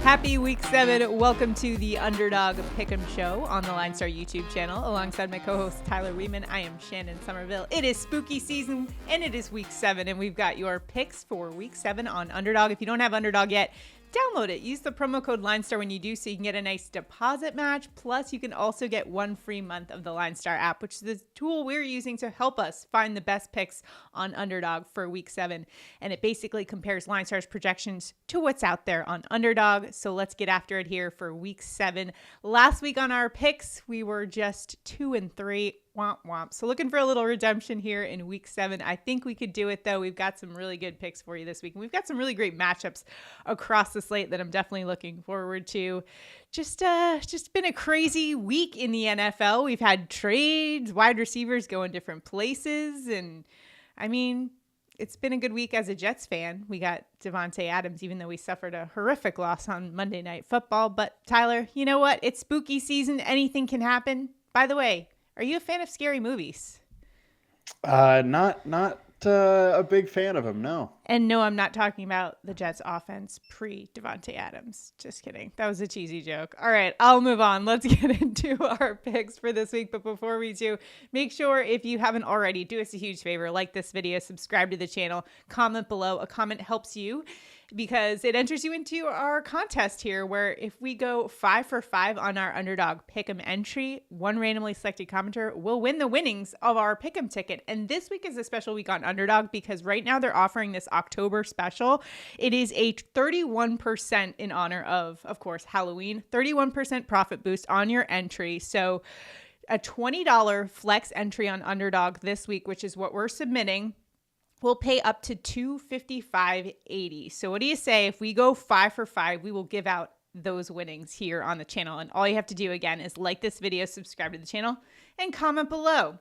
Happy week 7. Welcome to the Underdog Pick'em show on the LineStar YouTube channel. Alongside my co-host Tyler Wiemann, I am Shannon Sommerville. It is spooky season and it is week 7, and we've got your picks for week 7 on Underdog. If you don't have Underdog yet, download it. Use the promo code LineStar when you do so you can get a nice deposit match. Plus, you can also get 1 free month of the LineStar app, which is the tool we're using to help us find the best picks on Underdog for week 7. And it basically compares LineStar's projections to what's out there on Underdog. So let's get after it here for week 7. Last week on our picks, we were just 2-3. Womp womp. So looking for a little redemption here in week 7. I think we could do it though. We've got some really good picks for you this week. And we've got some really great matchups across the slate that I'm definitely looking forward to. Just been a crazy week in the NFL. We've had trades, wide receivers going different places. And I mean, it's been a good week as a Jets fan. We got Davante Adams, even though we suffered a horrific loss on Monday Night Football. But Tyler, you know what? It's spooky season. Anything can happen. By the way, are you a fan of scary movies? Not a big fan of them, no. And no, I'm not talking about the Jets offense pre-Davante Adams. Just kidding. That was a cheesy joke. All right, I'll move on. Let's get into our picks for this week. But before we do, make sure if you haven't already, do us a huge favor. Like this video, subscribe to the channel, comment below. A comment helps you because it enters you into our contest here, where if we go 5 for 5 on our Underdog Pick'em entry, one randomly selected commenter will win the winnings of our Pick'em ticket. And this week is a special week on Underdog because right now they're offering this October special. It is a 31% in honor of course, Halloween, 31% profit boost on your entry. So a $20 flex entry on Underdog this week, which is what we're submitting, we'll pay up to $255.80. So what do you say if we go 5 for 5, we will give out those winnings here on the channel. And all you have to do again is like this video, subscribe to the channel, and comment below.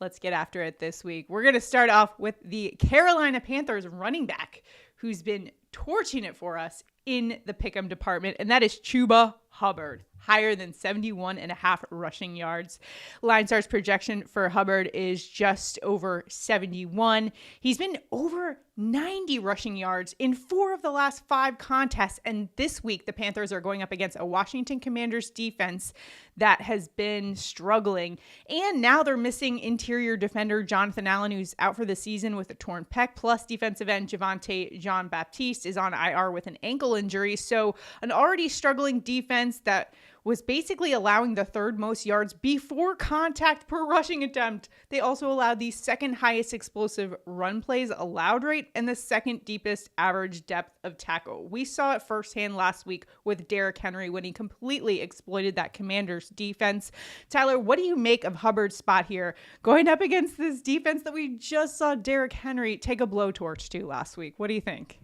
Let's get after it this week. We're going to start off with the Carolina Panthers running back who's been torching it for us in the Pick'em department, and that is Chuba Hubbard, higher than 71.5 rushing yards. LineStar's projection for Hubbard is just over 71. He's been over 90 rushing yards in 4 of the last 5 contests. And this week, the Panthers are going up against a Washington Commanders defense that has been struggling. And now they're missing interior defender Jonathan Allen, who's out for the season with a torn pec, plus defensive end Javonte Jean-Baptiste is on IR with an ankle injury. So an already struggling defense that was basically allowing the 3rd most yards before contact per rushing attempt. They also allowed the 2nd highest explosive run plays allowed rate and the 2nd deepest average depth of tackle. We saw it firsthand last week with Derrick Henry when he completely exploited that Commanders defense. Tyler, what do you make of Hubbard's spot here going up against this defense that we just saw Derrick Henry take a blowtorch to last week? What do you think?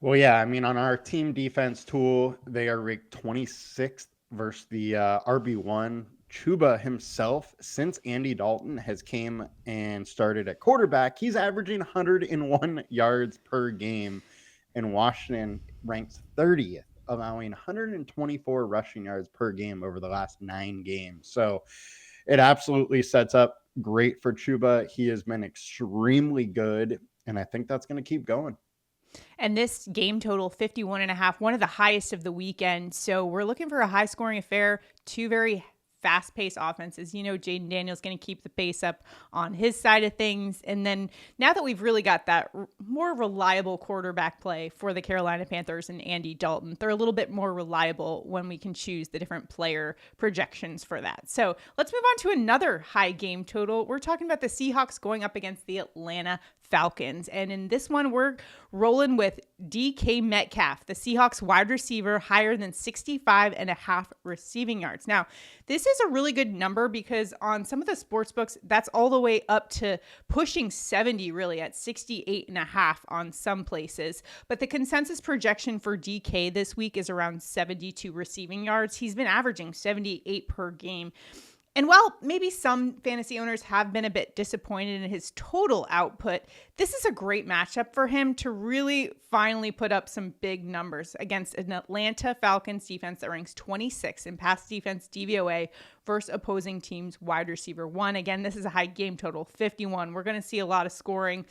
Well, yeah, I mean, on our team defense tool, they are ranked 26th versus the RB1. Chuba himself, since Andy Dalton has came and started at quarterback, he's averaging 101 yards per game, and Washington ranks 30th, allowing 124 rushing yards per game over the last 9 games. So it absolutely sets up great for Chuba. He has been extremely good, and I think that's going to keep going. And this game total, 51.5, one of the highest of the weekend. So we're looking for a high-scoring affair, 2 very fast-paced offenses. You know, Jaden Daniels going to keep the pace up on his side of things. And then now that we've really got that more reliable quarterback play for the Carolina Panthers and Andy Dalton, they're a little bit more reliable when we can choose the different player projections for that. So let's move on to another high game total. We're talking about the Seahawks going up against the Atlanta Falcons. And in this one, we're rolling with DK Metcalf, the Seahawks wide receiver, higher than 65.5 receiving yards. Now, this is a really good number because on some of the sports books, that's all the way up to pushing 70, really at 68.5 on some places. But the consensus projection for DK this week is around 72 receiving yards. He's been averaging 78 per game. And while maybe some fantasy owners have been a bit disappointed in his total output, this is a great matchup for him to really finally put up some big numbers against an Atlanta Falcons defense that ranks 26 in pass defense DVOA versus opposing teams wide receiver 1. Again, this is a high game total, 51. We're going to see a lot of scoring.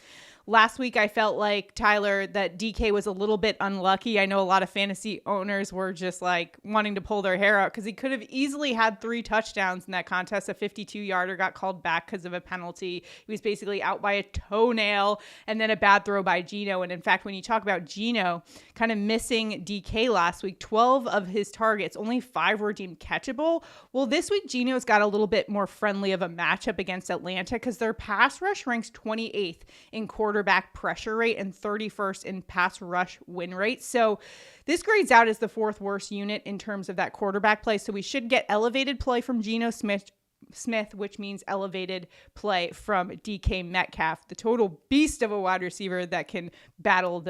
Last week, I felt like, Tyler, that DK was a little bit unlucky. I know a lot of fantasy owners were just like wanting to pull their hair out because he could have easily had 3 touchdowns in that contest. A 52-yarder got called back because of a penalty. He was basically out by a toenail, and then a bad throw by Geno. And in fact, when you talk about Geno kind of missing DK last week, 12 of his targets, only 5 were deemed catchable. Well, this week, Geno's got a little bit more friendly of a matchup against Atlanta because their pass rush ranks 28th in quarterback pressure rate and 31st in pass rush win rate. So this grades out as the 4th worst unit in terms of that quarterback play. So we should get elevated play from Geno Smith, which means elevated play from DK Metcalf, the total beast of a wide receiver that can battle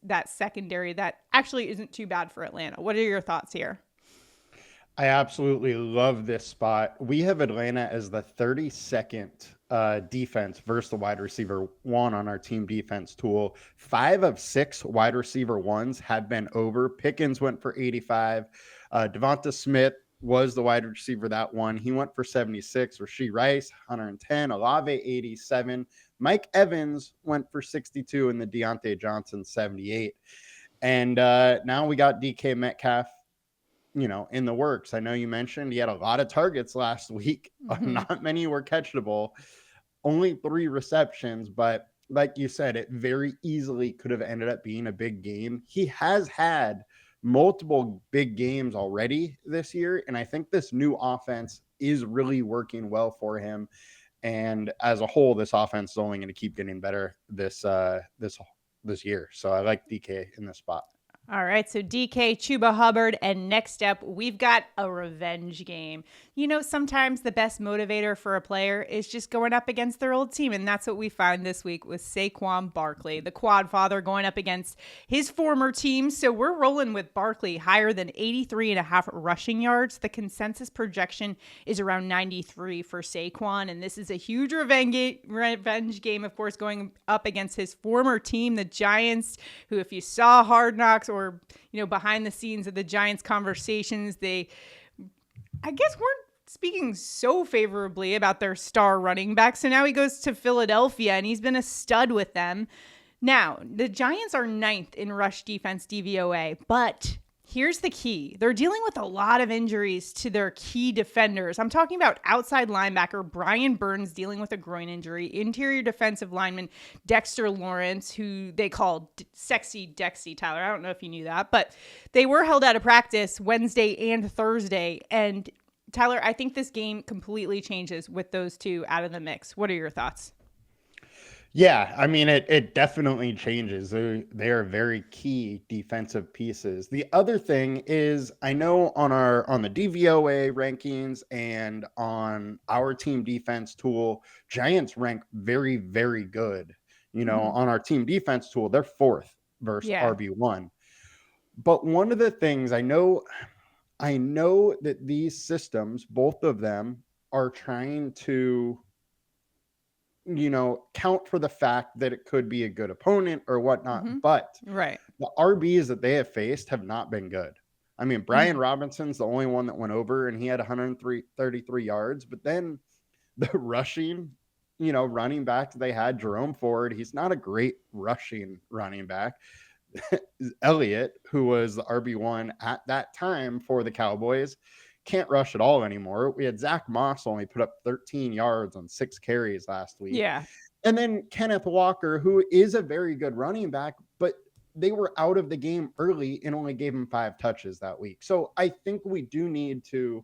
that secondary that actually isn't too bad for Atlanta. What are your thoughts here? I absolutely love this spot. We have Atlanta as the 32nd defense versus the wide receiver 1 on our team defense tool. 5 of 6 wide receiver 1s have been over. Pickens went for 85. Devonta Smith was the wide receiver that won. He went for 76. Rashee Rice, 110. Olave, 87. Mike Evans went for 62, and the Deontay Johnson, 78. And now we got DK Metcalf, in the works. I know you mentioned he had a lot of targets last week. Mm-hmm. Not many were catchable. Only 3 receptions, but like you said, it very easily could have ended up being a big game. He has had multiple big games already this year, and I think this new offense is really working well for him. And as a whole, this offense is only going to keep getting better this year. So I like DK in this spot. All right, so DK, Chuba, Hubbard, and next up, we've got a revenge game. Sometimes the best motivator for a player is just going up against their old team, and that's what we find this week with Saquon Barkley, the quad father, going up against his former team. So we're rolling with Barkley higher than 83.5 rushing yards. The consensus projection is around 93 for Saquon, and this is a huge revenge game, of course, going up against his former team, the Giants, who, if you saw Hard Knocks or behind the scenes of the Giants conversations, they, I guess, weren't speaking so favorably about their star running back. So now he goes to Philadelphia, and he's been a stud with them. Now, the Giants are 9th in rush defense DVOA, but here's the key. They're dealing with a lot of injuries to their key defenders. I'm talking about outside linebacker Brian Burns dealing with a groin injury, interior defensive lineman Dexter Lawrence, who they call Sexy Dexy, Tyler. I don't know if you knew that, but they were held out of practice Wednesday and Thursday. And Tyler, I think this game completely changes with those two out of the mix. What are your thoughts? Yeah, I mean, it definitely changes. They are very key defensive pieces. The other thing is, I know on the DVOA rankings and on our team defense tool, Giants rank very, very good. On our team defense tool, they're 4th versus RB1. But one of the things I know that these systems, both of them, are trying to count for the fact that it could be a good opponent or whatnot. Mm-hmm. But the RBs that they have faced have not been good. I mean, Brian Robinson's the only one that went over, and he had 133 yards. But then the rushing, running back they had, Jerome Ford, he's not a great rushing running back. Elliott, who was the RB1 at that time for the Cowboys, can't rush at all anymore. We had Zach Moss only put up 13 yards on 6 carries last week. Yeah. And then Kenneth Walker, who is a very good running back, but they were out of the game early and only gave him 5 touches that week. So I think we do need to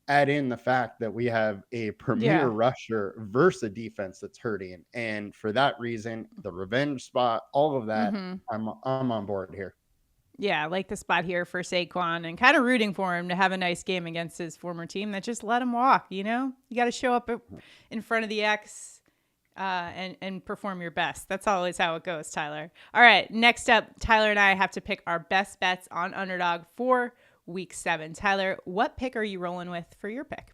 add in the fact that we have a premier rusher versus a defense that's hurting. And for that reason, the revenge spot, all of that, I'm on board here. Yeah, I like the spot here for Saquon and kind of rooting for him to have a nice game against his former team that just let him walk, You got to show up in front of the X and perform your best. That's always how it goes, Tyler. All right, next up, Tyler and I have to pick our best bets on Underdog for Week 7. Tyler, what pick are you rolling with for your pick?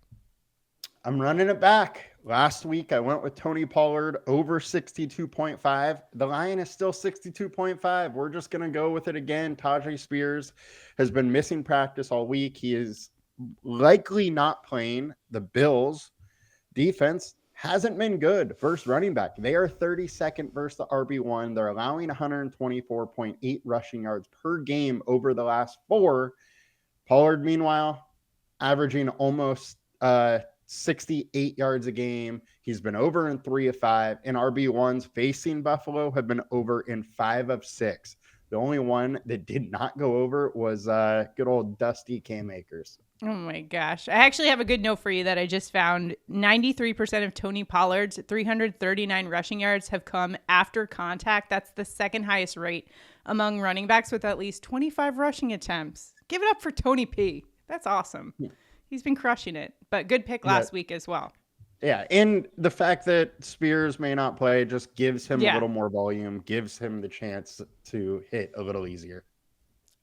I'm running it back. Last week, I went with Tony Pollard over 62.5. The line is still 62.5. We're just going to go with it again. Tajay Spears has been missing practice all week. He is likely not playing. The Bills defense hasn't been good versus running back. They are 32nd versus the RB1. They're allowing 124.8 rushing yards per game over the last 4. Pollard, meanwhile, averaging almost 68 yards a game. He's been over in 3 of 5. And RB1s facing Buffalo have been over in 5 of 6. The only one that did not go over was good old Dusty Cam Akers. Oh my gosh. I actually have a good note for you that I just found. 93% of Tony Pollard's 339 rushing yards have come after contact. That's the second highest rate among running backs with at least 25 rushing attempts. Give it up for Tony P. That's awesome. He's been crushing it, but good pick last week as well. Yeah, and the fact that Spears may not play just gives him a little more volume, gives him the chance to hit a little easier.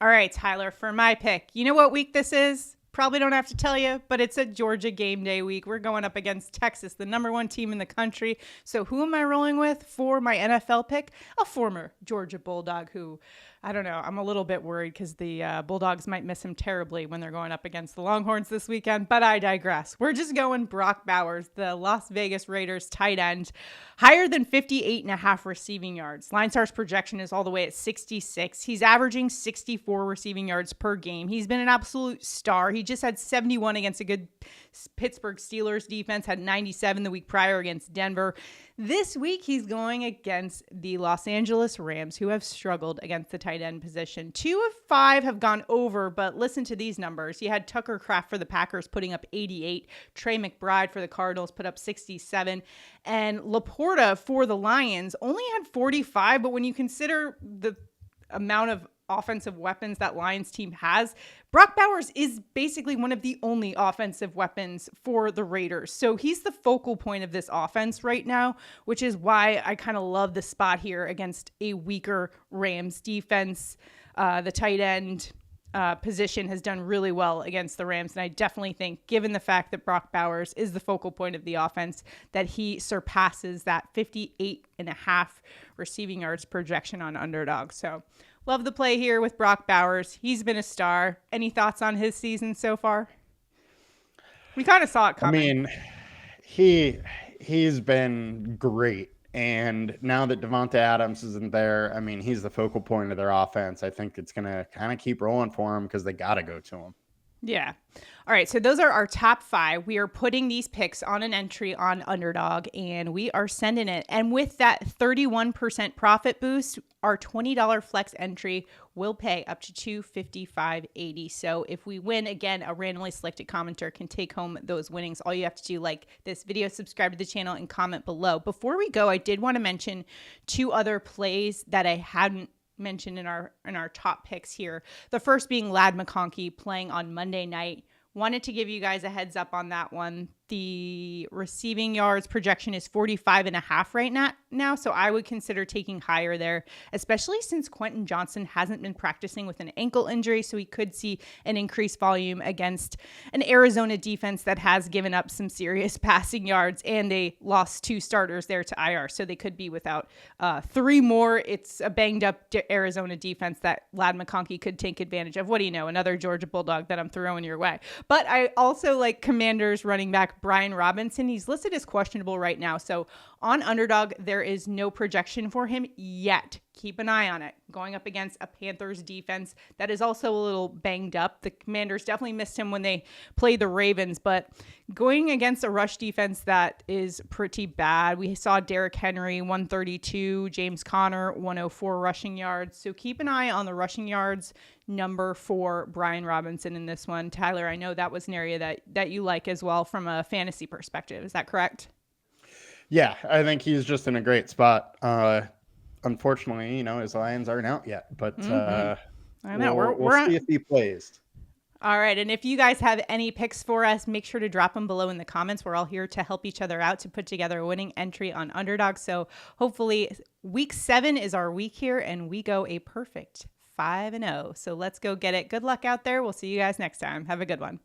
All right, Tyler, for my pick, you know what week this is? Probably don't have to tell you, but it's a Georgia game day week. We're going up against Texas, the #1 team in the country. So who am I rolling with for my NFL pick? A former Georgia Bulldog who, I don't know, I'm a little bit worried because the Bulldogs might miss him terribly when they're going up against the Longhorns this weekend, but I digress. We're just going Brock Bowers, the Las Vegas Raiders tight end, higher than 58.5 receiving yards. LineStar's projection is all the way at 66. He's averaging 64 receiving yards per game. He's been an absolute star. He just had 71 against a good Pittsburgh Steelers defense, had 97 the week prior against Denver. This week, he's going against the Los Angeles Rams, who have struggled against the tight end position. 2 of 5 have gone over, but listen to these numbers. You had Tucker Kraft for the Packers putting up 88, Trey McBride for the Cardinals put up 67, and Laporta for the Lions only had 45, but when you consider the amount of offensive weapons that Lions team has, Brock Bowers is basically one of the only offensive weapons for the Raiders. So he's the focal point of this offense right now, which is why I kind of love the spot here against a weaker Rams defense. The tight end position has done really well against the Rams. And I definitely think, given the fact that Brock Bowers is the focal point of the offense, that he surpasses that 58.5 receiving yards projection on Underdog. So love the play here with Brock Bowers. He's been a star. Any thoughts on his season so far? We kind of saw it coming. I mean, he's been great. And now that Devonta Adams isn't there, I mean, he's the focal point of their offense. I think it's going to kind of keep rolling for him because they got to go to him. Yeah. All right. So those are our top 5. We are putting these picks on an entry on Underdog and we are sending it. And with that 31% profit boost, our $20 flex entry will pay up to $255.80. So if we win, again, a randomly selected commenter can take home those winnings. All you have to do, like this video, subscribe to the channel and comment below. Before we go, I did want to mention 2 other plays that I hadn't mentioned in our top picks here. The first being Ladd McConkey playing on Monday night. Wanted to give you guys a heads up on that one. The receiving yards projection is 45.5 right now, so I would consider taking higher there, especially since Quentin Johnson hasn't been practicing with an ankle injury, so we could see an increased volume against an Arizona defense that has given up some serious passing yards, and they lost 2 starters there to IR, so they could be without 3 more. It's a banged-up Arizona defense that Ladd McConkey could take advantage of. What do you know? Another Georgia Bulldog that I'm throwing your way. But I also like Commanders running back Brian Robinson. He's listed as questionable right now. So on Underdog, there is no projection for him yet. Keep an eye on it. Going up against a Panthers defense that is also a little banged up. The Commanders definitely missed him when they played the Ravens, but going against a rush defense that is pretty bad. We saw Derrick Henry, 132, James Conner, 104 rushing yards. So keep an eye on the rushing yards number for Brian Robinson in this one. Tyler, I know that was an area that you like as well from a fantasy perspective. Is that correct? Yeah, I think he's just in a great spot. Unfortunately, his Lions aren't out yet, but I know we'll see if he plays. All right. And if you guys have any picks for us, make sure to drop them below in the comments. We're all here to help each other out to put together a winning entry on Underdog. So hopefully week 7 is our week here and we go a perfect 5-0. So let's go get it. Good luck out there. We'll see you guys next time. Have a good one.